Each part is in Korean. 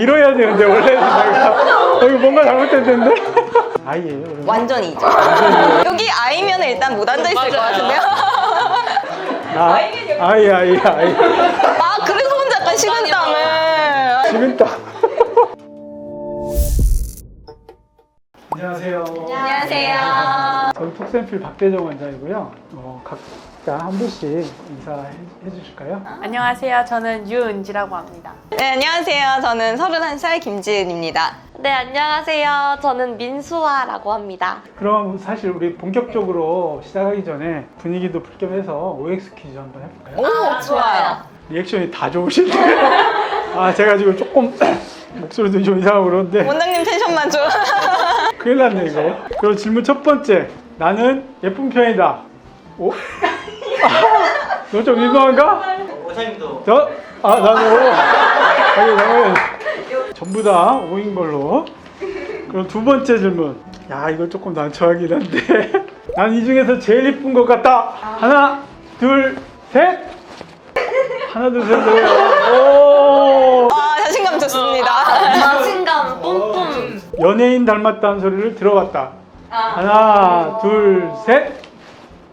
이뤄야 되는데 원래는 내가 이거 뭔가 잘못됐는데? 아이예요? 그러면? 완전이죠. 여기 아이면 일단 못 앉아 있을 것 같은데요. 아이. 아 그래서 혼자 약간 식은땀을. 식은땀. 안녕하세요. 안녕하세요. 저는 톡센필 박대정 원장이고요. 각자 한 분씩 인사해 주실까요? 안녕하세요. 저는 유은지라고 합니다. 네 안녕하세요. 저는 31살 김지은입니다. 네, 안녕하세요. 저는 민수아라고 합니다. 그럼 사실 우리 본격적으로 시작하기 전에 분위기도 풀 겸 해서 OX 퀴즈 한번 해볼까요? 오 좋아요. 리액션이 다 좋으신데요. 제가 지금 조금 목소리도 좀 이상하고 그런데 원장님 텐션만 좀. 큰일 났네 이거. 그럼 질문 첫 번째. 나는 예쁜 편이다. 오? 너 좀 민망한가? 원장님도 나는 오. 아니 나는 전부 다 O인 걸로. 그럼 두 번째 질문. 야 이거 조금 난처하긴 한데 난 이 중에서 제일 예쁜 것 같다. 하나 둘 셋. 하나 둘 셋. 오. 자신감 좋습니다. 자신감 뿜뿜. 연예인 닮았다는 소리를 들어봤다. 하나 둘 셋.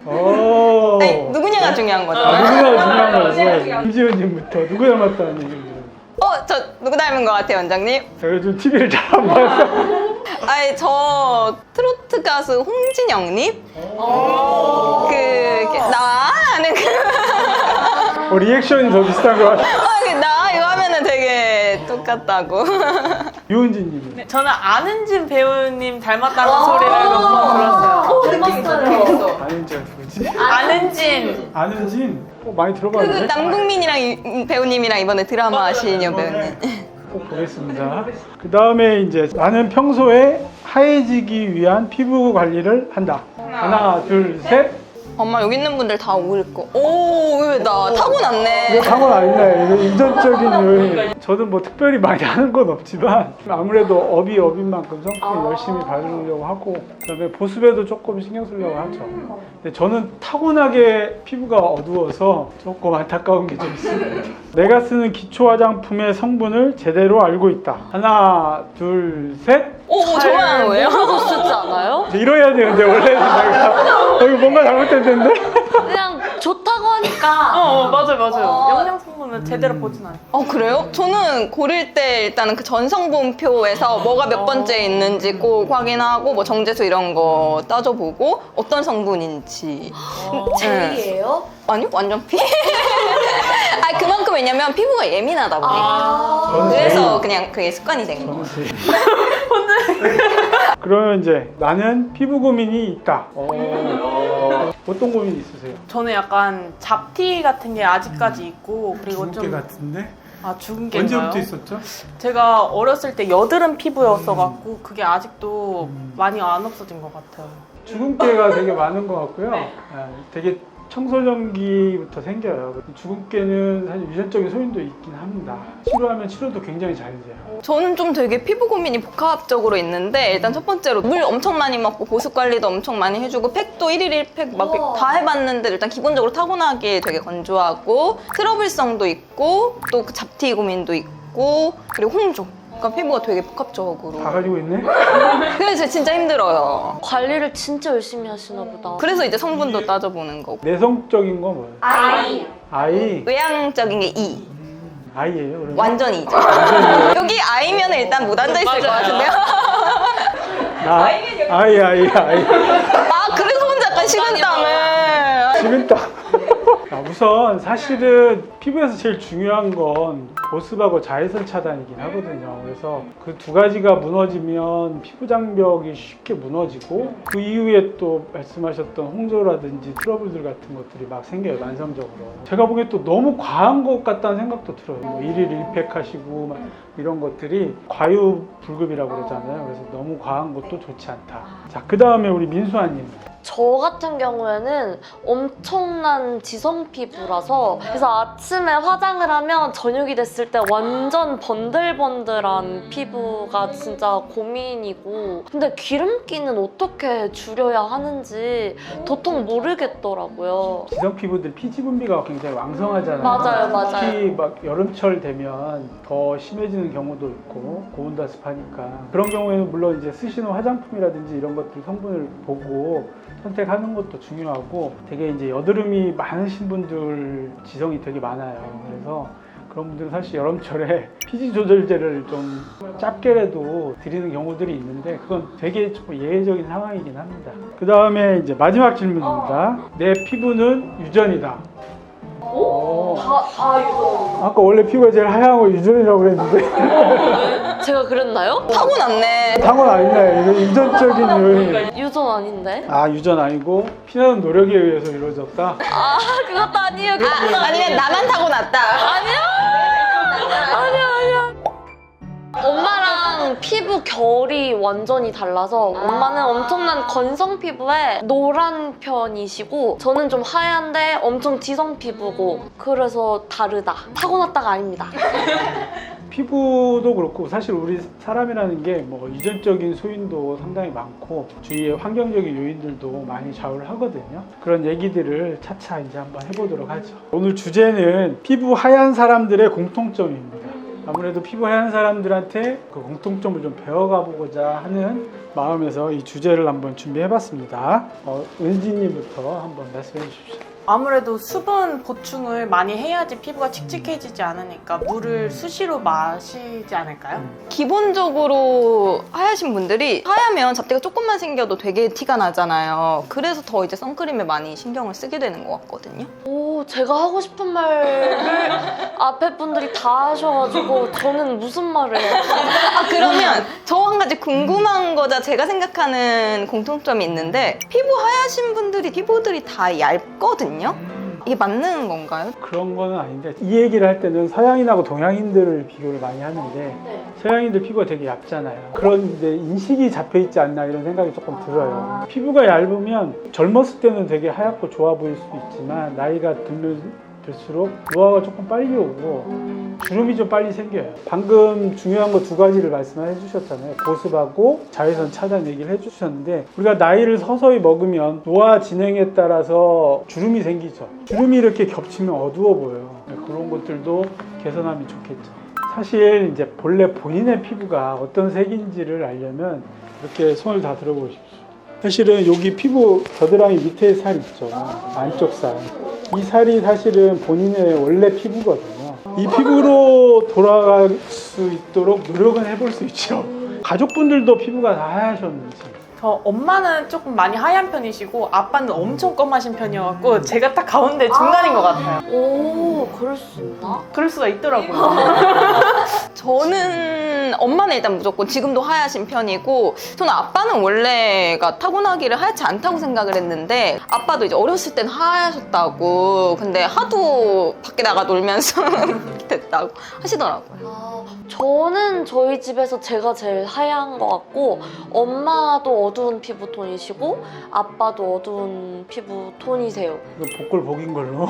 오. 아니, 누구냐가 중요한 거죠. 누구나 중요한 거죠. 김지은님부터 누구 닮았다는 얘기를 들어요. 저 누구 닮은 것 같아요, 원장님? 제가 요즘 TV를 잘 안 봐서. 아니 저 트로트 가수 홍진영님? 나 하는 리액션이 더 비슷한 것 같아요. 나 이거 하면은 되게 똑같다고. 유은지님은. 네, 저는 안은진 배우님 닮았다는 소리를 몇 번 들었어요. 아는지가 누구지? 안은진. 아는진? 많이 그 들어봤는데? 남궁민이랑 배우님이랑 이번에 드라마 하신 여배우님. 꼭 보겠습니다. 그 다음에 이제 나는 평소에 하얘지기 위한 피부 관리를 한다. 하나, 둘, 셋. 엄마 여기 있는 분들 다 오일 거. 오, 나 타고났네. 이거 상관 아니네. 이거 인전적인 요인. 저는 뭐 특별히 많이 하는 건 없지만 아무래도 업인 만큼 선크림 열심히 바르려고 하고 그다음에 보습에도 조금 신경 쓰려고 하죠. 근데 저는 타고나게 피부가 어두워서 조금 안타까운 게 좀 있습니다. 내가 쓰는 기초 화장품의 성분을 제대로 알고 있다. 하나, 둘, 셋. 오, 좋아하는 거예요? 쓰지 않아요? 이뤄야 되는데 원래는 내가 이거 뭔가 잘못됐는데? 그냥 좋다고 하니까. 맞아요. 영양 성분은 제대로 보진 않아요. 그래요? 저는 고를 때 일단은 그 전성분표에서 뭐가 몇 번째 있는지 꼭 확인하고 뭐 정제수 이런 거 따져보고 어떤 성분인지. 제이예요? 아니요, 완전 피. 그만큼 왜냐면 피부가 예민하다 보니까. 저는 그래서 그냥 그게 습관이 된 거. 그러면 이제 나는 피부 고민이 있다. 어떤 고민이 있으세요? 저는 약간 잡티 같은 게 아직까지 있고 그리고 주근깨 좀 같은데? 죽은 게인가요? 언제부터 있었죠? 제가 어렸을 때 여드름 피부였어갖고 그게 아직도 많이 안 없어진 것 같아요. 주근깨가 되게 많은 것 같고요. 되게 청소년기부터 생겨요. 주근깨는 사실 유전적인 소인도 있긴 합니다. 치료하면 치료도 굉장히 잘 돼요. 저는 좀 되게 피부 고민이 복합적으로 있는데 일단 첫 번째로 물 엄청 많이 먹고 보습 관리도 엄청 많이 해주고 팩도 1일 1팩 막 다 해봤는데 일단 기본적으로 타고나게 되게 건조하고 트러블성도 있고 또 그 잡티 고민도 있고 그리고 홍조. 그러니까 피부가 되게 복합적으로. 다 가지고 있네? 그래서 진짜 힘들어요. 관리를 진짜 열심히 하시나 보다. 그래서 이제 성분도 따져보는 거고. 내성적인 건 뭐예요? 아이. 외향적인 게 E. 아이예요, 그러면? 완전이죠. 여기 I면 일단 못 앉아 있을 것 같은데요. 아이. 그래서 혼자 약간 식은땀을. 식은땀. 우선 사실은 피부에서 제일 중요한 건 보습하고 자외선 차단이긴 하거든요. 그래서 그 두 가지가 무너지면 피부 장벽이 쉽게 무너지고 그 이후에 또 말씀하셨던 홍조라든지 트러블들 같은 것들이 막 생겨요, 만성적으로. 제가 보기엔 또 너무 과한 것 같다는 생각도 들어요. 뭐 1일 1팩 하시고 막 이런 것들이 과유불급이라고 그러잖아요. 그래서 너무 과한 것도 좋지 않다. 자, 그 다음에 우리 민수아님. 저 같은 경우에는 엄청난 지성 피부라서 그래서 아침에 화장을 하면 저녁이 됐을 때 완전 번들번들한 피부가 진짜 고민이고 근데 기름기는 어떻게 줄여야 하는지 도통 모르겠더라고요. 지성 피부들 피지 분비가 굉장히 왕성하잖아요. 맞아요. 특히 막 여름철 되면 더 심해지는 경우도 있고 고온다습하니까 그런 경우에는 물론 이제 쓰시는 화장품이라든지 이런 것들 성분을 보고 선택하는 것도 중요하고 되게 이제 여드름이 많으신 분들 지성이 되게 많아요. 그래서 그런 분들은 사실 여름철에 피지 조절제를 좀 작게라도 드리는 경우들이 있는데 그건 되게 좀 예외적인 상황이긴 합니다. 그 다음에 이제 마지막 질문입니다. 내 피부는 유전이다. 이거 아까 원래 피부가 제일 하얀 거 유전이라고 그랬는데 제가 그랬나요? 타고났네. 당연 아니네. 이거 유전적인 요인. 유전 아닌데? 아 유전 아니고 피나는 노력에 의해서 이루어졌다. 아 그것도 아니에요. 아니면 나만 타고났다. 엄마랑 피부 결이 완전히 달라서 엄마는 엄청난 건성 피부에 노란 편이시고 저는 좀 하얀데 엄청 지성 피부고 그래서 다르다. 타고났다가 아닙니다. 피부도 그렇고 사실 우리 사람이라는 게 뭐 유전적인 소인도 상당히 많고 주위의 환경적인 요인들도 많이 좌우를 하거든요. 그런 얘기들을 차차 이제 한번 해보도록 하죠. 오늘 주제는 피부 하얀 사람들의 공통점입니다. 아무래도 피부 하얀 사람들한테 그 공통점을 좀 배워가 보고자 하는 마음에서 이 주제를 한번 준비해봤습니다. 은지님부터 한번 말씀해 주십시오. 아무래도 수분 보충을 많이 해야지 피부가 칙칙해지지 않으니까 물을 수시로 마시지 않을까요? 기본적으로 하얀신 분들이 하얗면 잡티가 조금만 생겨도 되게 티가 나잖아요. 그래서 더 이제 선크림에 많이 신경을 쓰게 되는 것 같거든요. 오, 제가 하고 싶은 말을 앞에 분들이 다 하셔가지고 저는 무슨 말을 해요? 그러면 저 한 가지 궁금한 거자 제가 생각하는 공통점이 있는데 피부 하얀신 분들이 피부들이 다 얇거든요. 이게 맞는 건가요? 그런 거는 아닌데 이 얘기를 할 때는 서양인하고 동양인들을 비교를 많이 하는데 서양인들 피부가 되게 얇잖아요. 그런데 인식이 잡혀 있지 않나 이런 생각이 조금 들어요. 피부가 얇으면 젊었을 때는 되게 하얗고 좋아 보일 수도 있지만 나이가 들수록 노화가 조금 빨리 오고 주름이 좀 빨리 생겨요. 방금 중요한 거 두 가지를 말씀해 주셨잖아요. 보습하고 자외선 차단 얘기를 해 주셨는데 우리가 나이를 서서히 먹으면 노화 진행에 따라서 주름이 생기죠. 주름이 이렇게 겹치면 어두워 보여요. 그런 것들도 개선하면 좋겠죠. 사실 이제 본래 본인의 피부가 어떤 색인지를 알려면 이렇게 손을 다 들어보십시오. 사실은 여기 피부 겨드랑이 밑에 살 있죠. 안쪽 살. 이 살이 사실은 본인의 원래 피부거든요. 이 피부로 돌아갈 수 있도록 노력은 해볼 수 있죠. 가족분들도 피부가 다 하얗셨는지. 저 엄마는 조금 많이 하얀 편이시고 아빠는 엄청 검하신 편이어갖고 제가 딱 가운데 중간인 것 같아요. 오, 그럴 수 있나? 그럴 수가 있더라고요. 저는 엄마는 일단 무조건 지금도 하얗신 편이고 저는 아빠는 원래가 타고나기를 하얗지 않다고 생각을 했는데 아빠도 이제 어렸을 땐 하얗셨다고 근데 하도 밖에 나가 놀면서 됐다고 하시더라고요. 저는 저희 집에서 제가 제일 하얀 것 같고 엄마도 어두운 피부톤이시고 아빠도 어두운 피부톤이세요. 이거 복골 복인 걸로.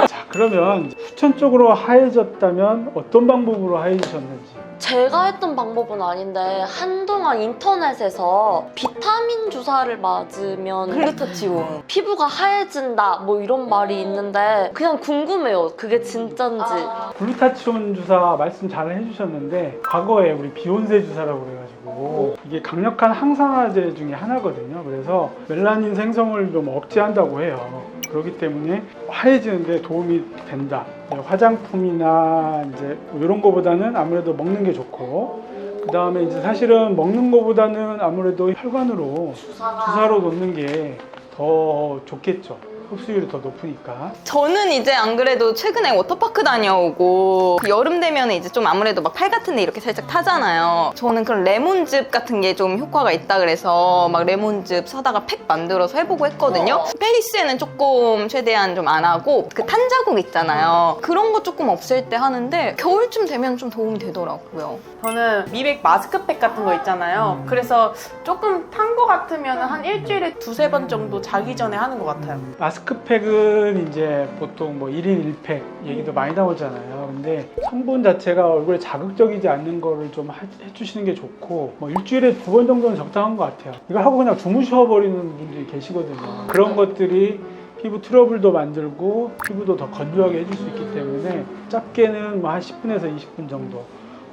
자, 그러면 후천적으로 하얘졌다면 어떤 방법으로 하얘지셨는지. 제가 했던 방법은 아닌데 한동안 인터넷에서 비타민 주사를 맞으면 글루타치온. 피부가 하얘진다 뭐 이런 말이 있는데 그냥 궁금해요. 그게 진짠지. 글루타치온 주사 말씀 잘 해주셨는데 과거에 우리 비욘세 주사라고 그래가지고 이게 강력한 항산화제 중에 하나거든요. 그래서 멜라닌 생성을 좀 억제한다고 해요. 그렇기 때문에 하얘지는데 도움이 된다. 화장품이나 이제 이런 거보다는 아무래도 먹는 게 좋고 그 다음에 이제 사실은 먹는 거보다는 아무래도 혈관으로 주사로 놓는 게 더 좋겠죠. 흡수율이 더 높으니까. 저는 이제 안 그래도 최근에 워터파크 다녀오고 그 여름 되면 이제 좀 아무래도 막 팔 같은 데 이렇게 살짝 타잖아요. 저는 그런 레몬즙 같은 게 좀 효과가 있다 그래서 막 레몬즙 사다가 팩 만들어서 해보고 했거든요. 페이스에는 조금 최대한 좀 안 하고 그 탄자국 있잖아요. 그런 거 조금 없앨 때 하는데 겨울쯤 되면 좀 도움이 되더라고요. 저는 미백 마스크팩 같은 거 있잖아요. 그래서 조금 탄 거 같으면 한 일주일에 2-3번 정도 자기 전에 하는 것 같아요. 마스크팩은 이제 보통 뭐 1인 1팩 얘기도 많이 나오잖아요. 근데 성분 자체가 얼굴에 자극적이지 않는 거를 좀 해주시는 게 좋고 뭐 일주일에 2번 정도는 적당한 것 같아요. 이거 하고 그냥 주무셔 버리는 분들이 계시거든요. 그런 것들이 피부 트러블도 만들고 피부도 더 건조하게 해줄 수 있기 때문에 짧게는 뭐 한 10분에서 20분 정도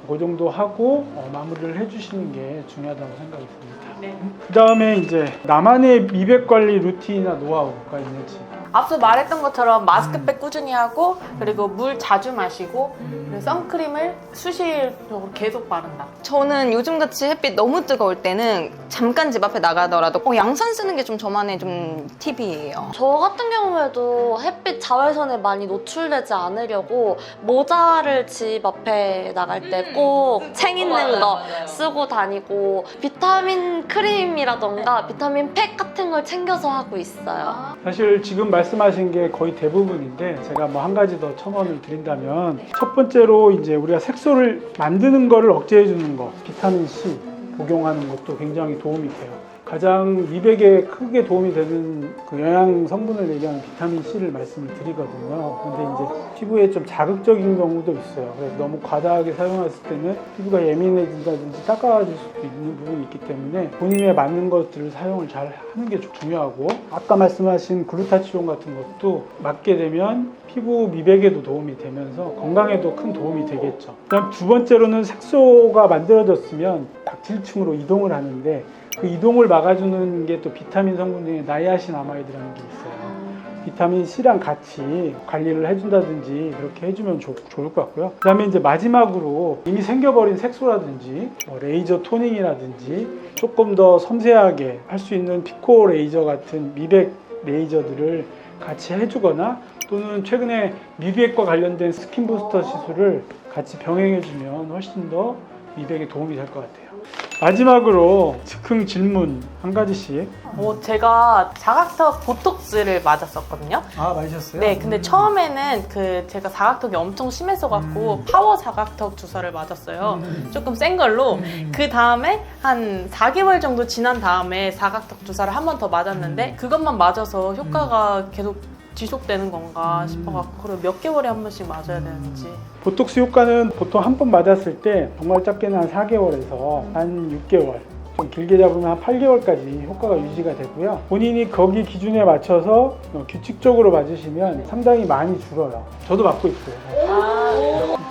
그 정도 하고 마무리를 해주시는 게 중요하다고 생각이 듭니다. 네. 그 다음에 이제 나만의 미백 관리 루틴이나 노하우가 있는지. 앞서 말했던 것처럼 마스크팩 꾸준히 하고 그리고 물 자주 마시고 그리고 선크림을 수시적으로 계속 바른다. 저는 요즘같이 햇빛 너무 뜨거울 때는 잠깐 집 앞에 나가더라도 양산 쓰는 게 좀 저만의 좀 팁이에요. 저 같은 경우에도 햇빛 자외선에 많이 노출되지 않으려고 모자를 집 앞에 나갈 때 꼭 챙 있는 거 쓰고 다니고 비타민 크림이라던가 비타민 팩 같은 걸 챙겨서 하고 있어요. 사실 지금 말씀하신 게 거의 대부분인데 제가 뭐 한 가지 더 첨언을 드린다면 첫 번째로 이제 우리가 색소를 만드는 거를 억제해 주는 거 비타민 C 복용하는 것도 굉장히 도움이 돼요. 가장 미백에 크게 도움이 되는 그 영양 성분을 얘기하는 비타민 C를 말씀을 드리거든요. 근데 이제 피부에 좀 자극적인 경우도 있어요. 그래서 너무 과다하게 사용했을 때는 피부가 예민해진다든지 따가워질 수도 있는 부분이 있기 때문에 본인에 맞는 것들을 사용을 잘 하는 게 중요하고 아까 말씀하신 글루타치온 같은 것도 맞게 되면 피부 미백에도 도움이 되면서 건강에도 큰 도움이 되겠죠. 그다음 두 번째로는 색소가 만들어졌으면 각질층으로 이동을 하는데 그 이동을 막아주는 게 또 비타민 성분 중에 나이아신아마이드라는 게 있어요. 비타민 C랑 같이 관리를 해준다든지 그렇게 해주면 좋을 것 같고요. 그 다음에 이제 마지막으로 이미 생겨버린 색소라든지 뭐 레이저 토닝이라든지 조금 더 섬세하게 할 수 있는 피코 레이저 같은 미백 레이저들을 같이 해주거나 또는 최근에 미백과 관련된 스킨 부스터 시술을 같이 병행해주면 훨씬 더 미백에 도움이 될 것 같아요. 마지막으로 즉흥 질문 한 가지씩. 제가 사각턱 보톡스를 맞았었거든요. 아, 맞으셨어요? 네, 근데 처음에는 제가 사각턱이 엄청 심했어갖고 파워 사각턱 주사를 맞았어요. 조금 센 걸로. 그 다음에 한 4개월 정도 지난 다음에 사각턱 주사를 한 번 더 맞았는데 그것만 맞아서 효과가 계속 지속되는 건가 싶어갖고 그리고 몇 개월에 한 번씩 맞아야 되는지. 보톡스 효과는 보통 한 번 맞았을 때 정말 짧게는 한 4개월에서 한 6개월, 좀 길게 잡으면 한 8개월까지 효과가 유지가 되고요. 본인이 거기 기준에 맞춰서 규칙적으로 맞으시면 상당히 많이 줄어요. 저도 맞고 있고요.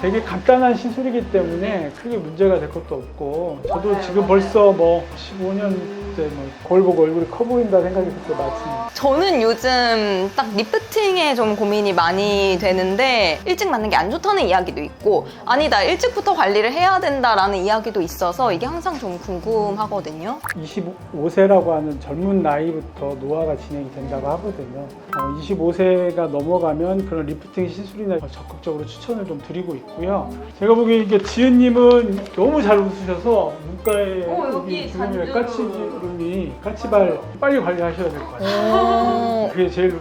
되게 간단한 시술이기 때문에 크게 문제가 될 것도 없고 저도 지금 벌써 뭐 15년째 거울 보고 얼굴이 커 보인다 생각했을 때 맞습니다. 저는 요즘 딱 리프팅에 좀 고민이 많이 되는데 일찍 맞는 게 안 좋다는 이야기도 있고 아니다 일찍부터 관리를 해야 된다라는 이야기도 있어서 이게 항상 좀 궁금하거든요. 25세라고 하는 젊은 나이부터 노화가 진행이 된다고 하거든요. 25세가 넘어가면 그런 리프팅 시술이나 적극적으로 추천을 좀 드리고 있고요. 제가 보기에 이게 지은님은 너무 잘 웃으셔서 눈가에 여기 주름에 까치주름이 까치발 빨리 관리하셔야 될 것 같아요. 그게 제일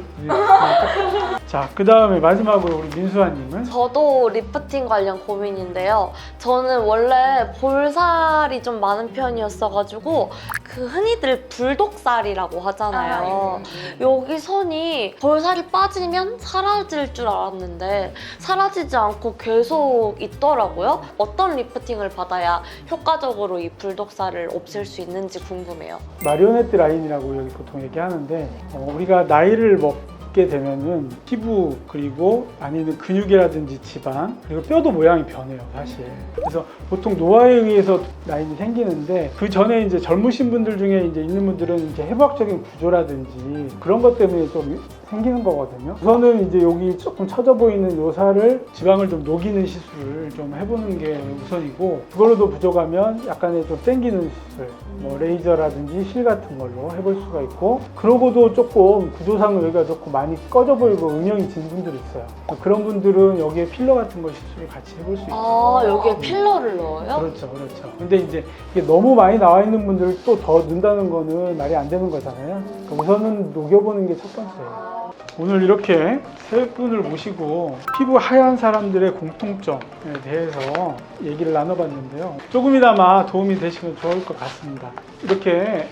자, 그 다음에 마지막으로 우리 민수아님은? 저도 리프팅 관련 고민인데요. 저는 원래 볼살이 좀 많은 편이었어가지고 그 흔히들 불독살이라고 하잖아요. 여기 선이 볼살이 빠지면 사라질 줄 알았는데 사라지지 않고 계속 있더라고요. 어떤 리프팅을 받아야 효과적으로 이 불독살을 없앨 수 있는지 궁금해요. 마리오네트 라인이라고 여기 보통 얘기하는데 우리가 나이를 먹게 되면은 피부 그리고 안에는 근육이라든지 지방 그리고 뼈도 모양이 변해요 사실. 그래서 보통 노화에 의해서 라인이 생기는데 그 전에 이제 젊으신 분들 중에 이제 있는 분들은 이제 해부학적인 구조라든지 그런 것 때문에 좀 생기는 거거든요. 우선은 이제 여기 조금 처져 보이는 요 살을 지방을 좀 녹이는 시술을 좀 해보는 게 우선이고, 그걸로도 부족하면 약간의 좀 당기는 시술, 뭐 레이저라든지 실 같은 걸로 해볼 수가 있고, 그러고도 조금 구조상으로 여기가 조금 많이 꺼져 보이고 음영이 진 분들이 있어요. 그런 분들은 여기에 필러 같은 걸 시술을 같이 해볼 수 있죠. 아, 여기에 필러를 넣어요? 그렇죠, 그렇죠. 근데 이제 이게 너무 많이 나와 있는 분들을 또 더 넣는다는 거는 말이 안 되는 거잖아요. 그러니까 우선은 녹여보는 게 첫 번째예요. 오늘 이렇게 세 분을 모시고 피부 하얀 사람들의 공통점에 대해서 얘기를 나눠봤는데요. 조금이나마 도움이 되시면 좋을 것 같습니다. 이렇게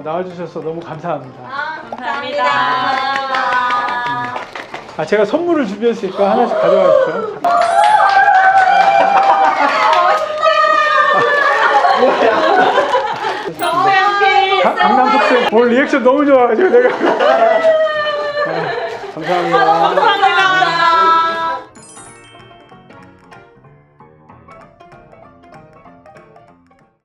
나와주셔서 너무 감사합니다. 감사합니다. 제가 선물을 준비했으니까 하나씩 가져가십시오. 강남 속세 오늘 리액션 너무 좋아가지고 내가 감사합니다.